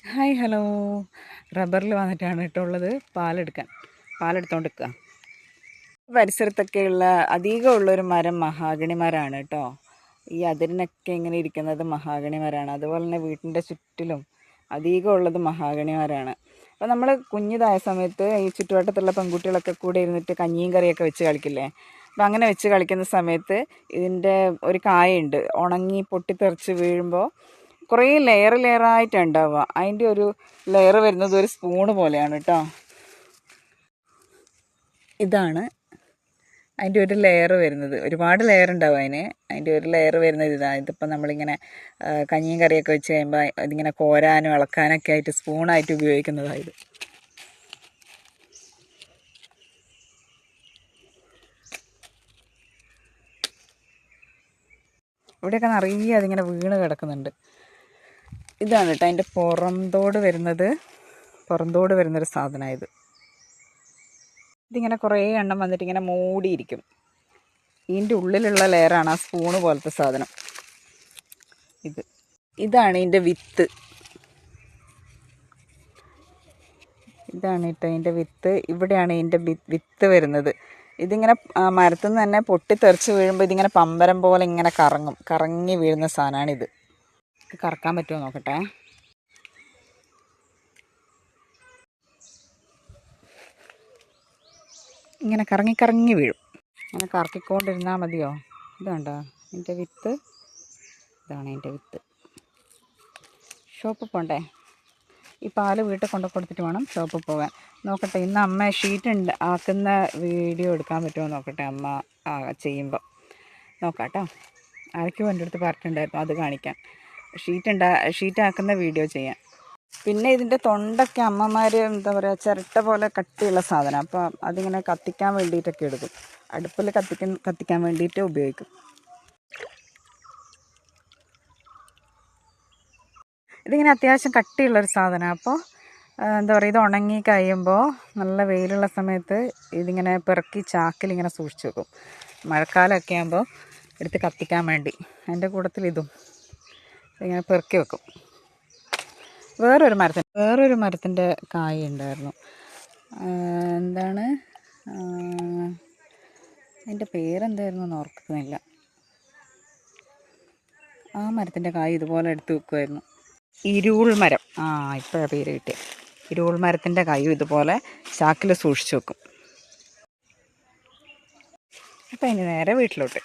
Hi hello. റബ്ബറിൽ വന്നിട്ടാണ് ഉള്ളത് പാലെടുത്തോണ്ട് നിൽക്കുക. പരിസരത്തൊക്കെയുള്ള അധികമുള്ളൊരു മരം മഹാഗണി മരമാണ് കേട്ടോ. ഈ അതിരിനൊക്കെ ഇങ്ങനെ ഇരിക്കുന്നത് മഹാഗണി മരമാണ്. അതുപോലെ തന്നെ വീട്ടിൻ്റെ ചുറ്റിലും അധികമുള്ളത് മഹാഗണി മരമാണ്. അപ്പോൾ നമ്മൾ കുഞ്ഞിതായ സമയത്ത് ഈ ചുറ്റുവട്ടത്തുള്ള പെൺകുട്ടികളൊക്കെ കൂടെ ഇരുന്നിട്ട് കഞ്ഞിയും കറിയൊക്കെ വെച്ച് കളിക്കില്ലേ. അപ്പം അങ്ങനെ വെച്ച് കളിക്കുന്ന സമയത്ത് ഇതിൻ്റെ ഒരു കായുണ്ട്, ഉണങ്ങി പൊട്ടിത്തെറിച്ച് വീഴുമ്പോൾ കുറേ ലെയറായിട്ടാണ് ഉണ്ടാവുക. അതിൻ്റെ ഒരു ലെയർ വരുന്നത് ഒരു സ്പൂണ് പോലെയാണ് കേട്ടോ. ഇതാണ് അതിൻ്റെ ഒരു ലെയർ വരുന്നത്. ഒരുപാട് ലെയർ ഉണ്ടാവും അതിൻ്റെ ഒരു ലെയർ വരുന്നത് ഇതാണ്. ഇതിപ്പോൾ നമ്മളിങ്ങനെ കഞ്ഞിയും കറിയൊക്കെ വെച്ച് കഴിയുമ്പോൾ ഇതിങ്ങനെ കോരാനും ഇളക്കാനൊക്കെ ആയിട്ട് സ്പൂണായിട്ട് ഉപയോഗിക്കുന്നതായത്. ഇവിടെയൊക്കെ നിറയെ അതിങ്ങനെ വീണ് കിടക്കുന്നുണ്ട്. ഇതാണ് കേട്ടോ അതിൻ്റെ പുറന്തോട് വരുന്നൊരു സാധനമായത്. ഇതിങ്ങനെ കുറേ എണ്ണം വന്നിട്ട് ഇങ്ങനെ മൂടിയിരിക്കും. ഇതിൻ്റെ ഉള്ളിലുള്ള ലെയറാണ് ആ സ്പൂണ് പോലത്തെ സാധനം. ഇതാണ് ഇതിൻ്റെ വിത്ത്. ഇതാണ് കേട്ടോ ഇതിൻ്റെ വിത്ത്. ഇവിടെയാണ് ഇതിൻ്റെ വിത്ത് വരുന്നത്. ഇതിങ്ങനെ മരത്തിൽ നിന്ന് തന്നെ പൊട്ടിത്തെറിച്ച് വീഴുമ്പോൾ ഇതിങ്ങനെ പമ്പരം പോലെ ഇങ്ങനെ കറങ്ങി വീഴുന്ന സാധനമാണിത്. കറക്കാൻ പറ്റുമോ നോക്കട്ടെ. ഇങ്ങനെ കറങ്ങി വീഴും. ഇങ്ങനെ കറക്കിക്കൊണ്ടിരുന്നാൽ മതിയോ. ഇതുണ്ടോ എൻ്റെ വിത്ത്. ഇതാണ് എൻ്റെ വിത്ത്. ഷോപ്പിൽ പോകണ്ടേ. ഈ പാല് വീട്ടിൽ കൊടുത്തിട്ട് വേണം ഷോപ്പിൽ പോകാൻ. നോക്കട്ടെ ഇന്ന് അമ്മ ഷീറ്റ് ആക്കുന്ന വീഡിയോ എടുക്കാൻ പറ്റുമോ നോക്കട്ടെ. അമ്മ ചെയ്യുമ്പോൾ നോക്കാം കേട്ടോ. ആർക്കും എൻ്റെ അടുത്ത് പറഞ്ഞിട്ടുണ്ടായിരുന്നു അത് കാണിക്കാൻ. ഷീറ്റ് ആക്കുന്ന വീഡിയോ ചെയ്യാൻ. പിന്നെ ഇതിൻ്റെ തൊണ്ടൊക്കെ അമ്മമാർ എന്താ പറയുക ചിരട്ട പോലെ കട്ടിയുള്ള സാധനം. അപ്പോൾ അതിങ്ങനെ കത്തിക്കാൻ വേണ്ടിയിട്ടൊക്കെ എടുക്കും. അടുപ്പിൽ കത്തിക്കാൻ വേണ്ടിയിട്ട് ഉപയോഗിക്കും. ഇതിങ്ങനെ അത്യാവശ്യം കട്ടിയുള്ളൊരു സാധനമാണ്. അപ്പോൾ എന്താ പറയുക, ഇത് ഉണങ്ങി കഴിയുമ്പോൾ നല്ല വെയിലുള്ള സമയത്ത് ഇതിങ്ങനെ പിറക്കി ചാക്കിലിങ്ങനെ സൂക്ഷിച്ച് വെക്കും. മഴക്കാലമൊക്കെ ആകുമ്പോൾ എടുത്ത് കത്തിക്കാൻ വേണ്ടി. അതിൻ്റെ കൂട്ടത്തിൽ ഇതും ഇങ്ങനെ പെറുക്കി വെക്കും. വേറൊരു മരത്തിൻ്റെ കായ ഉണ്ടായിരുന്നു. എന്താണ് അതിൻ്റെ പേരെന്തായിരുന്നു എന്ന് ഓർക്കുന്നില്ല. ആ മരത്തിൻ്റെ കായ ഇതുപോലെ എടുത്ത് വെക്കുമായിരുന്നു. ഇരുൾ മരം. ഇപ്പോഴാണ് പേര് കിട്ടിയത്. ഇരുൾ മരത്തിൻ്റെ കായും ഇതുപോലെ ചാക്കിൽ സൂക്ഷിച്ച് വെക്കും. അപ്പം ഇനി നേരെ വീട്ടിലോട്ട്.